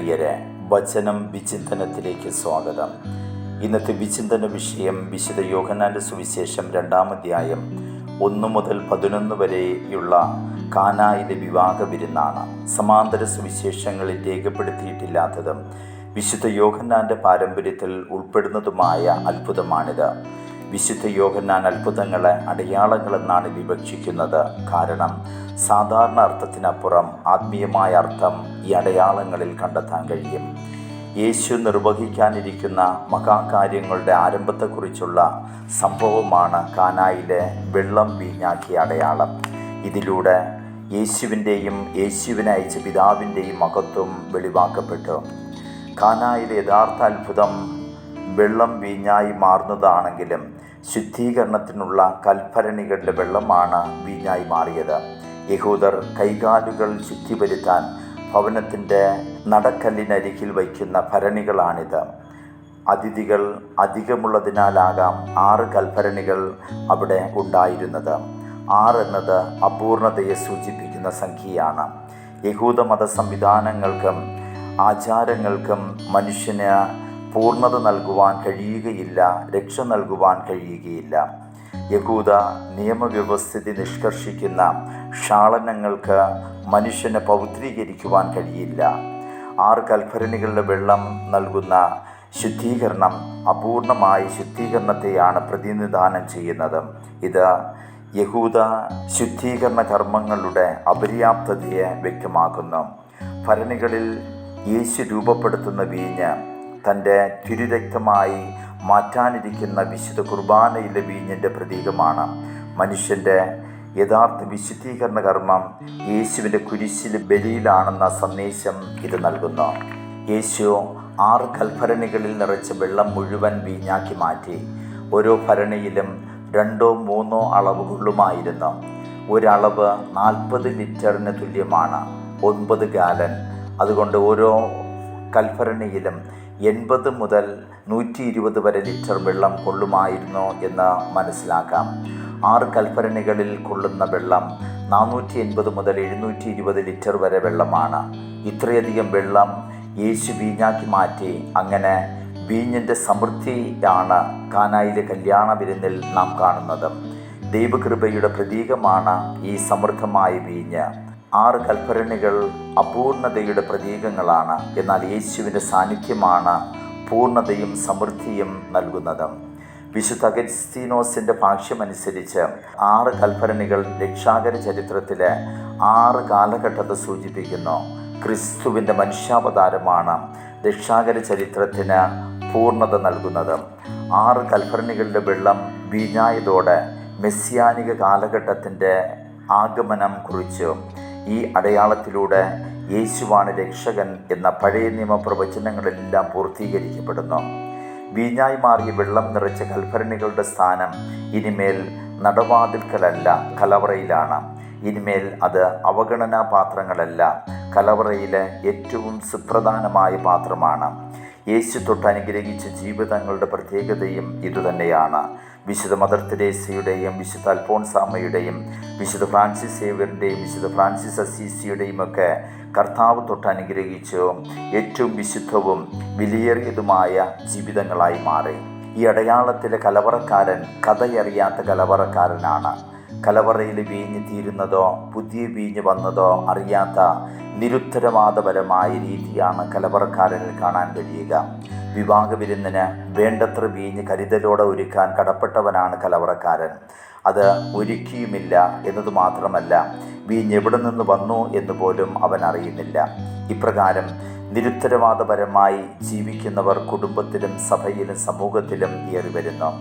പ്രിയരെ, വചനം വിചിന്തനത്തിലേക്ക് സ്വാഗതം. ഇന്നത്തെ വിചിന്തന വിഷയം വിശുദ്ധ യോഹന്നാൻ്റെ സുവിശേഷം 2-ാം അധ്യായം 1 മുതൽ 11 വരെയുള്ള കാനായിലെ വിവാഹ വിരുന്നാണ്. സമാന്തര സുവിശേഷങ്ങളിൽ രേഖപ്പെടുത്തിയിട്ടില്ലാത്തതും വിശുദ്ധ യോഹന്നാൻ്റെ പാരമ്പര്യത്തിൽ ഉൾപ്പെടുന്നതുമായ അത്ഭുതമാണിത്. വിശുദ്ധ യോഹന്നാൻ അത്ഭുതങ്ങളെ അടയാളങ്ങളെന്നാണ് വിവക്ഷിക്കുന്നത്. കാരണം സാധാരണ അർത്ഥത്തിനപ്പുറം ആത്മീയമായ അർത്ഥം ഈ അടയാളങ്ങളിൽ കണ്ടെത്താൻ കഴിയും. യേശു നിർവഹിക്കാനിരിക്കുന്ന മഹാകാര്യങ്ങളുടെ ആരംഭത്തെക്കുറിച്ചുള്ള സംഭവമാണ് കാനായിലെ വെള്ളം വീഞ്ഞാക്കിയ അടയാളം. ഇതിലൂടെ യേശുവിൻ്റെയും യേശുവിനെ അയച്ച പിതാവിൻ്റെയും മഹത്വം വെളിവാക്കപ്പെട്ടു. കാനായിലെ യഥാർത്ഥ അത്ഭുതം വെള്ളം വീഞ്ഞായി മാറുന്നതാണെങ്കിലും ശുദ്ധീകരണത്തിനുള്ള കൽഭരണികളുടെ വെള്ളമാണ് വീഞ്ഞായി മാറിയത്. യഹൂദർ കൈകാലുകൾ ശുദ്ധി വരുത്താൻ ഭവനത്തിൻ്റെ നടക്കല്ലിനരികിൽ വയ്ക്കുന്ന ഭരണികളാണിത്. അതിഥികൾ അധികമുള്ളതിനാലാകാം 6 കൽഭരണികൾ അവിടെ ഉണ്ടായിരുന്നത്. 6 എന്നത് അപൂർണതയെ സൂചിപ്പിക്കുന്ന സംഖ്യയാണ്. യഹൂദ മത സംവിധാനങ്ങൾക്കും ആചാരങ്ങൾക്കും മനുഷ്യന് പൂർണ്ണത നൽകുവാൻ കഴിയുകയില്ല, രക്ഷ നൽകുവാൻ കഴിയുകയില്ല. യഹൂദ നിയമവ്യവസ്ഥിതി നിഷ്കർഷിക്കുന്ന ക്ഷാളനങ്ങൾക്ക് മനുഷ്യനെ പൗത്രീകരിക്കുവാൻ കഴിയില്ല. 6 കൽഭരണികളുടെ വെള്ളം നൽകുന്ന ശുദ്ധീകരണം അപൂർണമായ ശുദ്ധീകരണത്തെയാണ് പ്രതിനിധാനം ചെയ്യുന്നത്. ഇത് യഹൂദ ശുദ്ധീകരണ കർമ്മങ്ങളുടെ അപര്യാപ്തതയെ വ്യക്തമാക്കുന്നു. ഭരണികളിൽ യേശു രൂപപ്പെടുത്തുന്ന വീഞ്ഞ് തൻ്റെ തിരുരക്തമായി മാറ്റാനിരിക്കുന്ന വിശുദ്ധ കുർബാനയിലെ വീഞ്ഞിൻ്റെ പ്രതീകമാണ്. മനുഷ്യൻ്റെ യഥാർത്ഥ വിശുദ്ധീകരണ കർമ്മം യേശുവിൻ്റെ കുരിശിലെ ബലിയിലാണെന്ന സന്ദേശം ഇത് നൽകുന്നു. യേശു 6 കൽഭരണികളിൽ നിറച്ച വെള്ളം മുഴുവൻ വീഞ്ഞാക്കി മാറ്റി. ഓരോ ഭരണിയിലും 2-3 അളവ് കൊള്ളുമായിരുന്നു. ഒരളവ് 40 ലിറ്ററിന് തുല്യമാണ്, 9 ഗാലൻ. അതുകൊണ്ട് ഓരോ കൽഭരണിയിലും 80 മുതൽ 120 വരെ ലിറ്റർ വെള്ളം കൊള്ളുമായിരുന്നു എന്ന് മനസ്സിലാക്കാം. 6 കൽഭരണികളിൽ കൊള്ളുന്ന വെള്ളം 480 മുതൽ 720 ലിറ്റർ വരെ വെള്ളമാണ്. ഇത്രയധികം വെള്ളം യേശു വീഞ്ഞാക്കി മാറ്റി. അങ്ങനെ വീഞ്ഞിൻ്റെ സമൃദ്ധിയാണ് കാനായിലെ കല്യാണ വിരുന്നിൽ നാം കാണുന്നത്. ദൈവകൃപയുടെ പ്രതീകമാണ് ഈ സമൃദ്ധമായ വീഞ്ഞ്. 6 കൽഭരണികൾ അപൂർണതയുടെ പ്രതീകങ്ങളാണ്. എന്നാൽ യേശുവിൻ്റെ സാന്നിധ്യമാണ് പൂർണ്ണതയും സമൃദ്ധിയും നൽകുന്നത്. വിശുദ്ധ അഗസ്തീനോസിൻ്റെ ഭാഷ്യമനുസരിച്ച് 6 കൽഭരണികൾ രക്ഷാകര ചരിത്രത്തിലെ 6 കാലഘട്ടത്തെ സൂചിപ്പിക്കുന്നു. ക്രിസ്തുവിൻ്റെ മനുഷ്യാവതാരമാണ് രക്ഷാകര ചരിത്രത്തിന് പൂർണ്ണത നൽകുന്നത്. 6 കൽഭരണികളുടെ വെള്ളം വീഞ്ഞായതോടെ മെസ്സിയാനിക കാലഘട്ടത്തിൻ്റെ ആഗമനം കുറിച്ചു. ഈ അടയാളത്തിലൂടെ യേശുവാണ് രക്ഷകൻ എന്ന പഴയ നിയമ പ്രവചനങ്ങളെല്ലാം പൂർത്തീകരിക്കപ്പെടുന്നു. വീഞ്ഞായി മാറിയ വെള്ളം നിറച്ച കൽഭരണികളുടെ സ്ഥാനം ഇനിമേൽ നടവാതിൽക്കലല്ല, കലവറയിലാണ്. ഇനിമേൽ അത് അവഗണനാ പാത്രങ്ങളല്ല, കലവറയിലെ ഏറ്റവും സുപ്രധാനമായ പാത്രമാണ്. യേശു തൊട്ട് അനുഗ്രഹിച്ച ജീവിതങ്ങളുടെ പ്രത്യേകതയും ഇതുതന്നെയാണ്. വിശുദ്ധ മദർ തെരേസയുടെയും വിശുദ്ധ അൽഫോൺസാമ്മയുടെയും വിശുദ്ധ ഫ്രാൻസിസ് സേവ്യറിൻ്റെയും വിശുദ്ധ ഫ്രാൻസിസ് അസീസിയുടെയും ഒക്കെ കർത്താവ് തൊട്ട് അനുഗ്രഹിച്ചു ഏറ്റവും വിശുദ്ധവും വിലയേറിയതുമായ ജീവിതങ്ങളായി മാറി. ഈ അടയാളത്തിലെ കലവറക്കാരൻ കഥയറിയാത്ത കലവറക്കാരനാണ്. കലവറയിൽ വീഞ്ഞ് തീരുന്നതോ പുതിയ വീഞ്ഞ് വന്നതോ അറിയാത്ത നിരുത്തരവാദപരമായ രീതിയാണ് കലവറക്കാരനിൽ കാണാൻ കഴിയുക. വിവാഹ വിരുന്നിന് വേണ്ടത്ര വീഞ്ഞ് കരുതലോടെ ഒരുക്കാൻ കടപ്പെട്ടവനാണ് കലവറക്കാരൻ. അത് ഒരുക്കിയുമില്ല എന്നതു മാത്രമല്ല, വീഞ്ഞ് എവിടെ നിന്ന് വന്നു എന്ന് പോലും അവൻ അറിയുന്നില്ല. ഇപ്രകാരം നിരുത്തരവാദപരമായി ജീവിക്കുന്നവർ കുടുംബത്തിലും സഭയിലും സമൂഹത്തിലും ഏറി വരുന്നു.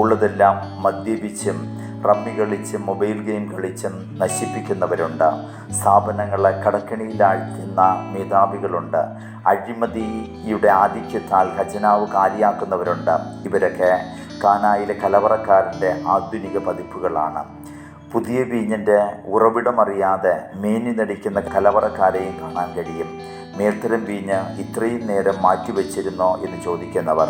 ഉള്ളതെല്ലാം മദ്യപിച്ചും റമ്മി കളിച്ചും മൊബൈൽ ഗെയിം കളിച്ചും നശിപ്പിക്കുന്നവരുണ്ട്. സ്ഥാപനങ്ങളെ കടക്കെണിയിലാഴ്ത്തുന്ന മേധാവികളുണ്ട്. അഴിമതിയുടെ ആധിക്യത്താൽ ഖജനാവ് കാലിയാക്കുന്നവരുണ്ട്. ഇവരൊക്കെ കാനായിലെ കലവറക്കാരൻ്റെ ആധുനിക പതിപ്പുകളാണ്. പുതിയ വീഞ്ഞിൻ്റെ ഉറവിടമറിയാതെ മേനി നടിക്കുന്ന കലവറക്കാരെയും കാണാൻ കഴിയും. മേൽത്തരം വീഞ്ഞ് ഇത്രയും നേരം മാറ്റിവെച്ചിരുന്നോ എന്ന് ചോദിക്കുന്നവർ.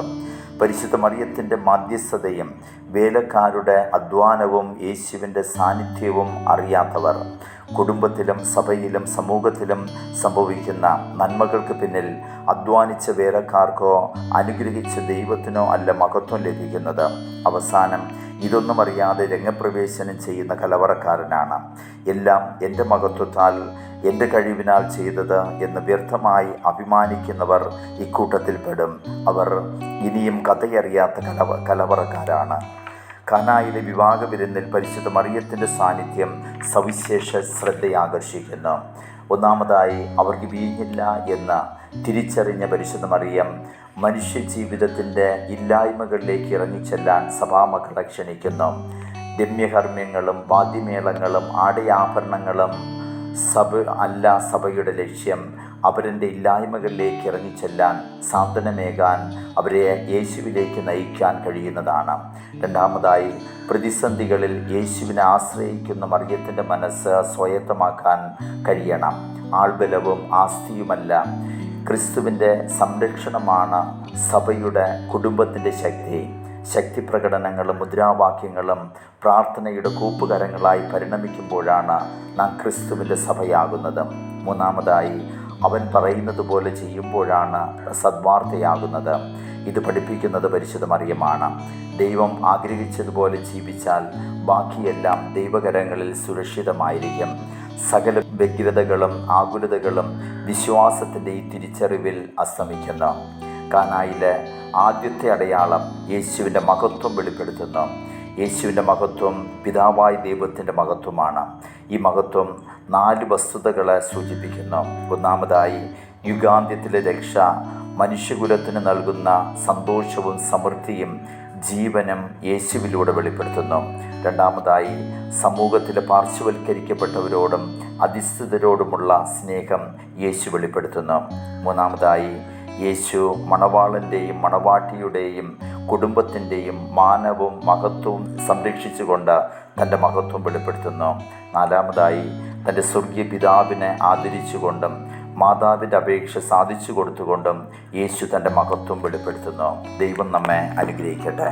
പരിശുദ്ധ മറിയത്തിൻ്റെ മാധ്യസ്ഥതയും വേലക്കാരുടെ അധ്വാനവും യേശുവിൻ്റെ സാന്നിധ്യവും അറിയാത്തവർ കുടുംബത്തിലും സഭയിലും സമൂഹത്തിലും സംഭവിക്കുന്ന നന്മകൾക്ക് പിന്നിൽ അധ്വാനിച്ച വേലക്കാർക്കോ അനുഗ്രഹിച്ച ദൈവത്തിനോ അല്ല മഹത്വം ലഭിക്കുന്നത്. അവസാനം ഇതൊന്നും അറിയാതെ രംഗപ്രവേശനം ചെയ്യുന്ന കലവറക്കാരനാണ്. എല്ലാം എൻ്റെ മഹത്വത്താൽ എൻ്റെ കഴിവിനാൽ ചെയ്തത് എന്ന് വ്യർത്ഥമായി അഭിമാനിക്കുന്നവർ ഇക്കൂട്ടത്തിൽപ്പെടും. അവർ ഇനിയും കഥയറിയാത്ത കലവറക്കാരാണ്. കാനായിലെ വിവാഹ വിരുന്നിൽ പരിശുദ്ധ മറിയത്തിൻ്റെ സാന്നിധ്യം സവിശേഷ ശ്രദ്ധയാകർഷിക്കുന്നു. ഒന്നാമതായി അവർക്ക് വീഞ്ഞില്ല എന്ന് തിരിച്ചറിഞ്ഞ പരിശുദ്ധ മറിയം മനുഷ്യ ജീവിതത്തിൻ്റെ ഇല്ലായ്മകളിലേക്ക് ഇറങ്ങിച്ചെല്ലാൻ സഭാമക്കളെ ക്ഷണിക്കുന്നു. രമ്യകർമ്മ്യങ്ങളും വാദ്യമേളങ്ങളും ആടയാഭരണങ്ങളും സഭയുടെ ലക്ഷ്യം അവരുടെ ഇല്ലായ്മകളിലേക്ക് ഇറങ്ങിച്ചെല്ലാൻ, സാന്ത്വനമേകാൻ, അവരെ യേശുവിലേക്ക് നയിക്കാൻ കഴിയുന്നതാണ്. രണ്ടാമതായി പ്രതിസന്ധികളിൽ യേശുവിനെ ആശ്രയിക്കുന്ന മറിയത്തിൻ്റെ മനസ്സ് സ്വായത്തമാക്കാൻ കഴിയണം. ആൾബലവും ആസ്തിയുമല്ല, ക്രിസ്തുവിൻ്റെ സംരക്ഷണമാണ് സഭയുടെ കുടുംബത്തിൻ്റെ ശക്തി പ്രകടനങ്ങളും മുദ്രാവാക്യങ്ങളും പ്രാർത്ഥനയുടെ കൂപ്പുകരങ്ങളായി പരിണമിക്കുമ്പോഴാണ് നാം ക്രിസ്തുവിൻ്റെ സഭയാകുന്നത്. മൂന്നാമതായി അവൻ പറയുന്നത് പോലെ ചെയ്യുമ്പോഴാണ് സദ്വാർത്തയാകുന്നത്. ഇത് പഠിപ്പിക്കുന്നത് പരിശുദ്ധ മറിയമാണ്. ദൈവം ആഗ്രഹിച്ചതുപോലെ ജീവിച്ചാൽ ബാക്കിയെല്ലാം ദൈവകരങ്ങളിൽ സുരക്ഷിതമായിരിക്കും. സകല വ്യഗ്രതകളും ആകുലതകളും വിശ്വാസത്തിൻ്റെ ഈ തിരിച്ചറിവിൽ അസ്തമിക്കുന്നു. കാനായിലെ ആദ്യത്തെ അടയാളം യേശുവിൻ്റെ മഹത്വം വെളിപ്പെടുത്തുന്നു. യേശുവിൻ്റെ മഹത്വം പിതാവായ ദൈവത്തിൻ്റെ മഹത്വമാണ്. ഈ മഹത്വം 4 വസ്തുതകളെ സൂചിപ്പിക്കുന്നു. ഒന്നാമതായി യുഗാന്ത്യത്തിലെ രക്ഷ മനുഷ്യകുലത്തിന് നൽകുന്ന സന്തോഷവും സമൃദ്ധിയും ജീവനും യേശുവിലൂടെ വെളിപ്പെടുത്തുന്നു. രണ്ടാമതായി സമൂഹത്തിലെ പാർശ്വവൽക്കരിക്കപ്പെട്ടവരോടും അധിസ്ഥിതരോടുമുള്ള സ്നേഹം യേശു വെളിപ്പെടുത്തുന്നു. മൂന്നാമതായി യേശു മണവാളൻ്റെയും മണവാട്ടിയുടെയും കുടുംബത്തിൻ്റെയും മാനവും മഹത്വവും സംരക്ഷിച്ചുകൊണ്ട് തൻ്റെ മഹത്വം വെളിപ്പെടുത്തുന്നു. നാലാമതായി തൻ്റെ സ്വർഗീയ പിതാവിനെ ആദരിച്ചുകൊണ്ടും മാതാവിൻ്റെ അപേക്ഷ സാധിച്ചു കൊടുത്തുകൊണ്ടും യേശു തൻ്റെ മഹത്വം വെളിപ്പെടുത്തുന്നു. ദൈവം നമ്മെ അനുഗ്രഹിക്കട്ടെ.